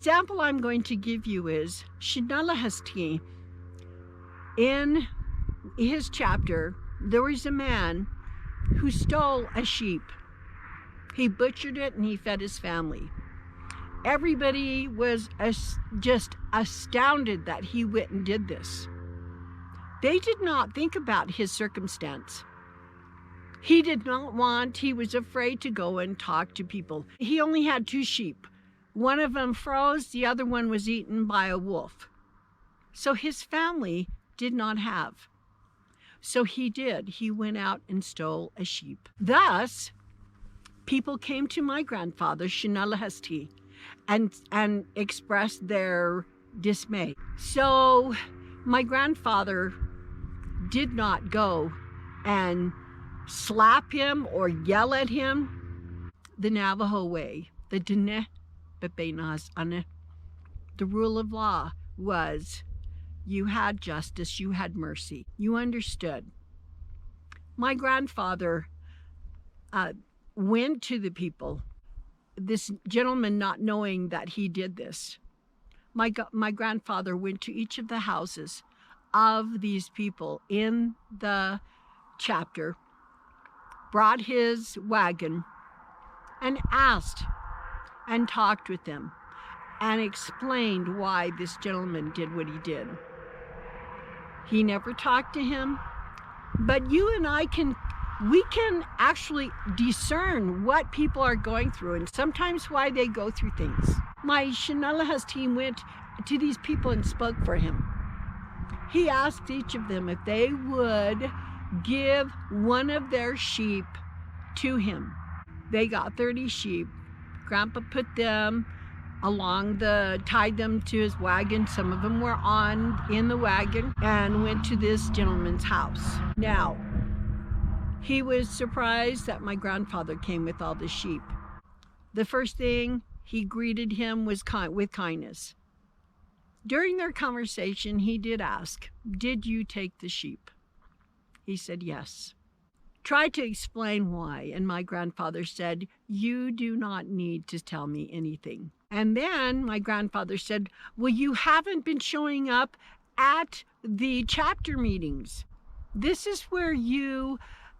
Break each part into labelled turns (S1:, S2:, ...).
S1: example I'm going to give you is Beenahaz'áanii. In his chapter, there was a man who stole a sheep. He butchered it and he fed his family. Everybody was just astounded that he went and did this. They did not think about his circumstance. He was afraid to go and talk to people. He only had 2 sheep. One of them froze, the other one was eaten by a wolf. So his family did not have. So he did. He went out and stole a sheep. Thus, people came to my grandfather, Beenahaz'áanii, and expressed their dismay. So my grandfather did not go and slap him or yell at him. The Navajo way, the Diné, Beenahaz'áanii, the rule of law was you had justice, you had mercy, you understood. My grandfather went to the people, this gentleman not knowing that he did this. My grandfather went to each of the houses of these people in the chapter, brought his wagon, and asked and talked with them and explained why this gentleman did what he did. He never talked to him, but you and I we can actually discern what people are going through and sometimes why they go through things. My Beenahaz'áanii went to these people and spoke for him. He asked each of them if they would give one of their sheep to him. They got 30 sheep. Grandpa put them tied them to his wagon. Some of them were in the wagon, and went to this gentleman's house. Now, he was surprised that my grandfather came with all the sheep. The first thing he greeted him was with kindness. During their conversation, he did ask, "Did you take the sheep?" He said, "Yes." Tried to explain why, and my grandfather said, "You do not need to tell me anything." And then my grandfather said, "Well, you haven't been showing up at the chapter meetings. This is where you,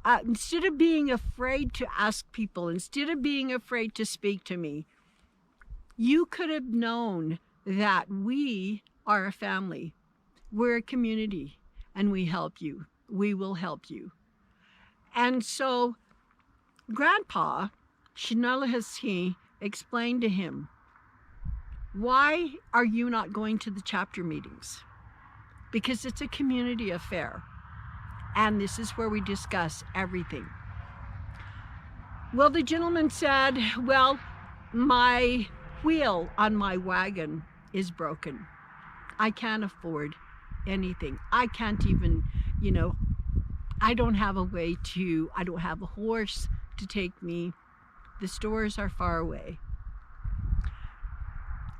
S1: instead of being afraid to ask people, instead of being afraid to speak to me, you could have known that we are a family. We're a community, and we help you. We will help you." And so Grandpa, Beenahaz'áanii, explained to him, "Why are you not going to the chapter meetings?" Because it's a community affair, and this is where we discuss everything. Well, the gentleman said, "Well, my wheel on my wagon is broken. I can't afford anything. I can't even, I don't have I don't have a horse to take me. The stores are far away."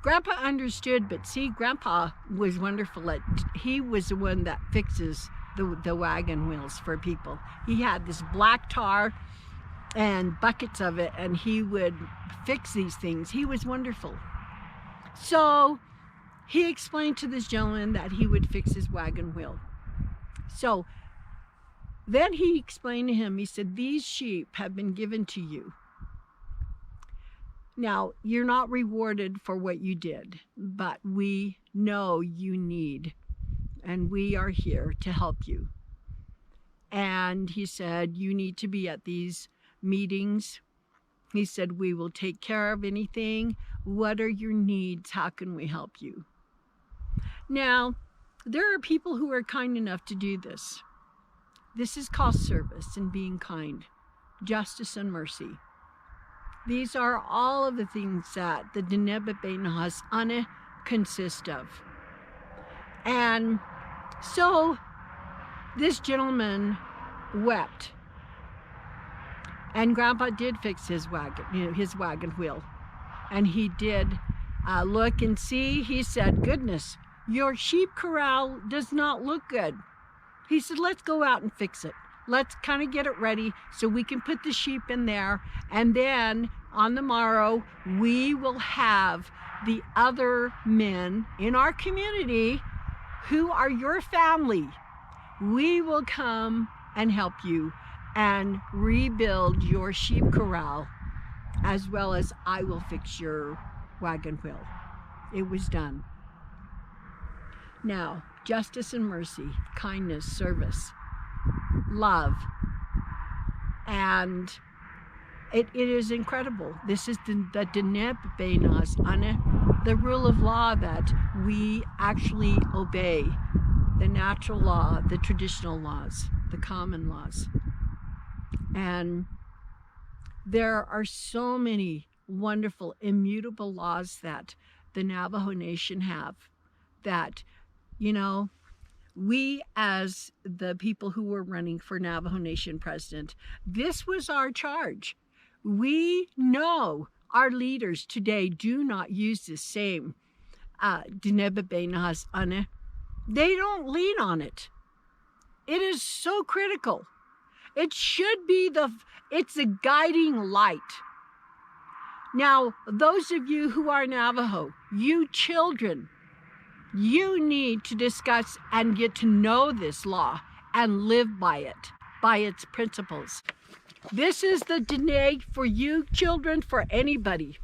S1: Grandpa understood, but see, Grandpa was wonderful he was the one that fixes the wagon wheels for people. He had this black tar and buckets of it, and he would fix these things. He was wonderful. So he explained to this gentleman that he would fix his wagon wheel. So then he explained to him, he said, "These sheep have been given to you. Now, you're not rewarded for what you did, but we know you need, and we are here to help you." And he said, "You need to be at these meetings." He said, "We will take care of anything. What are your needs? How can we help you?" Now, there are people who are kind enough to do this. This is called service and being kind, justice and mercy. These are all of the things that the Diné Beenahaz'áanii consist of. And so this gentleman wept. And Grandpa did fix his wagon, his wagon wheel. And he did look and see. He said, "Goodness, your sheep corral does not look good." He said, "Let's go out and fix it. Let's kind of get it ready so we can put the sheep in there. And then on the morrow, we will have the other men in our community who are your family. We will come and help you and rebuild your sheep corral, as well as I will fix your wagon wheel. It was done. Now, justice and mercy, kindness, service, love, and it is incredible. This is the Diné Beenahaz'áanii, the rule of law that we actually obey, the natural law, the traditional laws, the common laws. And there are so many wonderful, immutable laws that the Navajo Nation have that, you know, we as the people who were running for Navajo Nation president, this was our charge. We know our leaders today do not use the same Diné Beenahaz'áanii. They don't lean on it. It is so critical. It should be it's a guiding light. Now, those of you who are Navajo, you children, you need to discuss and get to know this law and live by it, by its principles. This is the Diné for you children, for anybody.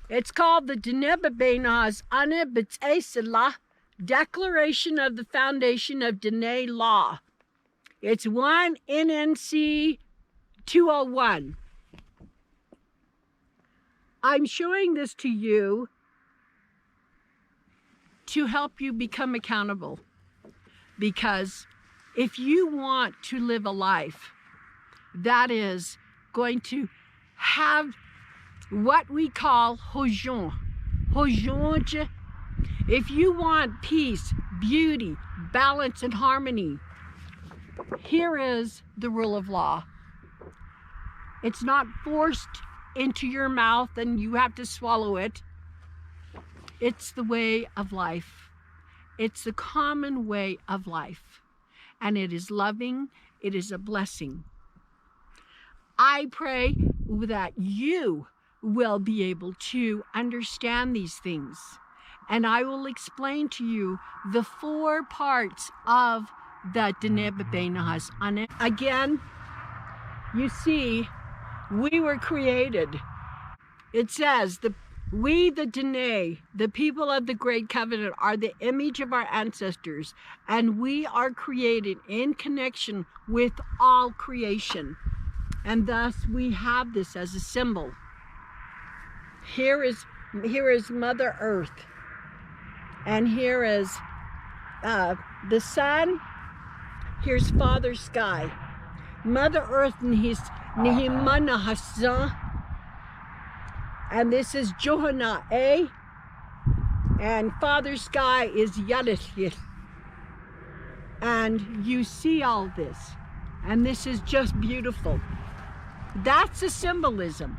S1: It's called the Diné Beenahaz'áanii beehaz'aanii, Declaration of the Foundation of Diné Law. It's 1 NNC 201. I'm showing this to you to help you become accountable. Because if you want to live a life that is going to have what we call hozho, if you want peace, beauty, balance, and harmony, here is the rule of law. It's not forced into your mouth and you have to swallow it. It's the way of life. It's the common way of life. And it is loving. It is a blessing. I pray that you will be able to understand these things. And I will explain to you the 4 parts of the Diné Beenahaz'áanii. Again, you see, we were created. It says, we the Diné, the people of the Great Covenant, are the image of our ancestors, and we are created in connection with all creation. And thus we have this as a symbol. Here is Mother Earth. And here is the sun. Here's Father Sky. Mother Earth is Beenahaz'áanii. And this is Johanna, and Father Sky is Yadishis. And you see all this. And this is just beautiful. That's the symbolism.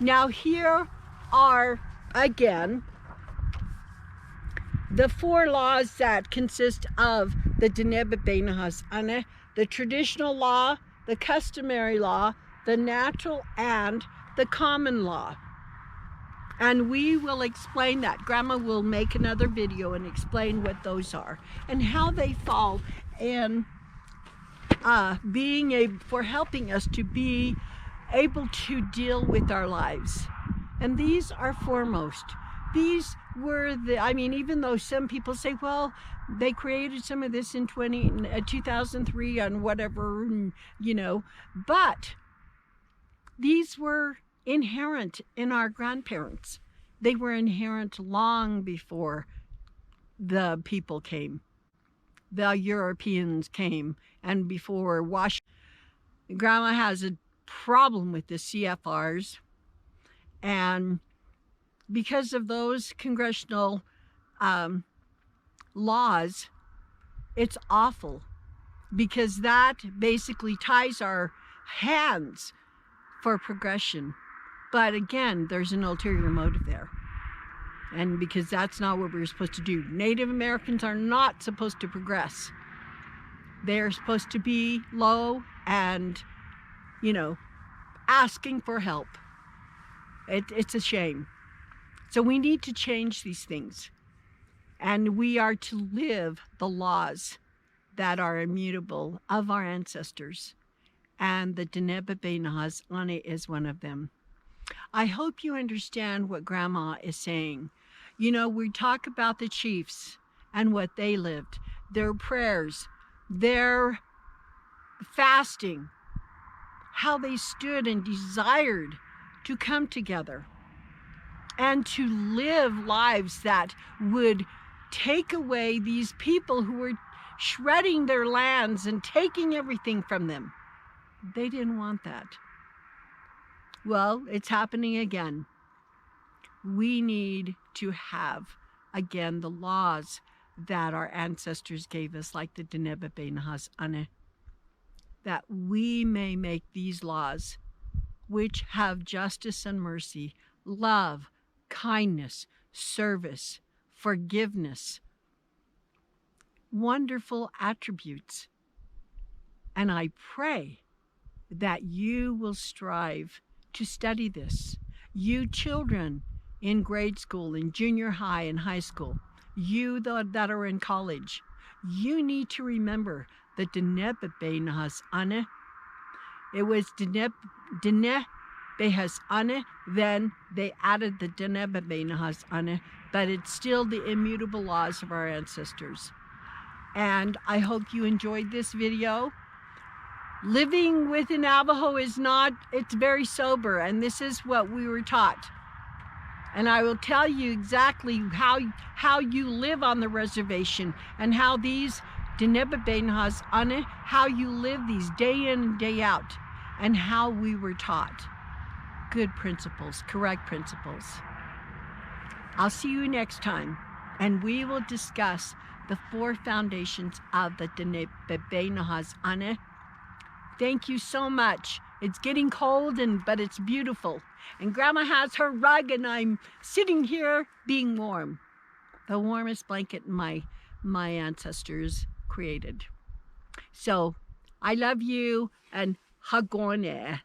S1: Now here are, again, the 4 laws that consist of the Diné Beenahaz'áanii: the traditional law, the customary law, the natural, and the common law. And we will explain that. Grandma will make another video and explain what those are and how they fall in for helping us to be able to deal with our lives. And these are foremost. These were even though some people say, well, they created some of this in 2003 and whatever, but these were inherent in our grandparents. They were inherent long before the people came. The Europeans came, and before Washington. Grandma has a problem with the CFRs, and because of those congressional laws, it's awful, because that basically ties our hands for progression. But again, there's an ulterior motive there. And because that's not what we're supposed to do. Native Americans are not supposed to progress. They're supposed to be low and, asking for help. It's a shame. So we need to change these things. And we are to live the laws that are immutable of our ancestors. And the Diné Beenahaz'áanii is one of them. I hope you understand what Grandma is saying. You know, we talk about the chiefs and what they lived, their prayers, their fasting, how they stood and desired to come together and to live lives that would take away these people who were shredding their lands and taking everything from them. They didn't want that. Well, it's happening again. We need to have, again, the laws that our ancestors gave us, like the Diné Beenahaz'áanii, that we may make these laws which have justice and mercy, love, kindness, service, forgiveness, wonderful attributes. And I pray that you will strive to study this. You children in grade school, in junior high and high school, you that are in college, you need to remember the Diné Beenahaz'áanii. It was Diné Beenahaz'áanii, then they added the Diné Beenahaz'áanii, but it's still the immutable laws of our ancestors. And I hope you enjoyed this video. Living with a Navajo is not, it's very sober, and this is what we were taught. And I will tell you exactly how you live on the reservation and how these Diné Beenahaz'áanii, how you live these day in and day out, and how we were taught good principles, correct principles. I'll see you next time, and we will discuss the 4 foundations of the Diné Beenahaz'áanii. Thank you so much. It's getting cold, but it's beautiful. And Grandma has her rug, and I'm sitting here being warm. The warmest blanket my ancestors created. So I love you, and hagone.